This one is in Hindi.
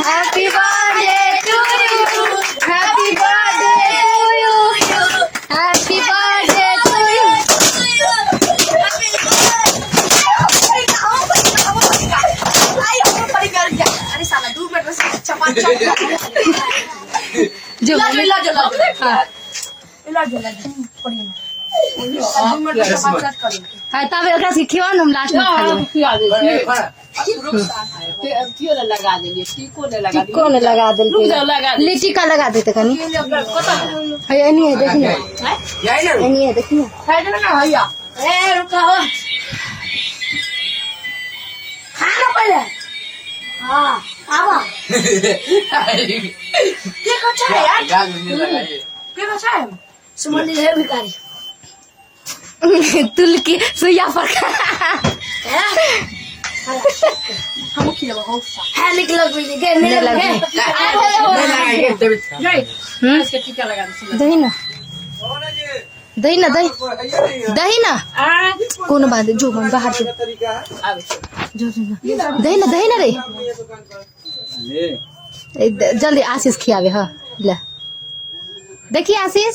Happy birthday to you. Happy birthday to you. Happy birthday to you. अरे साला 2 मिनट में चपात चप जो ला पड़ी 2 मिनट में चपात करी हां तब एकरा सिखियो हम लास्ट में खा लेबै लगा देलिए टीको ने लगा टिक्को ने लगा देल लिट्टी का लगा देते कनी है एनी है देखिए एनी है देखिए है ना भैया ए रुका हो खाना पहले हां आवा क्या कच्चा है यार क्या कच्चा है सुमन है भिखारी तुल की सुइया पर हम खिला बहुत सा है निकल भी निकल नहीं लगे इसके टीका लगा दे दही ना दही ना दही दही ना कौन बात जो मन बाहर से जो दही ना रे जल्दी आशीष खियावे हाँ ले देखिए आशीष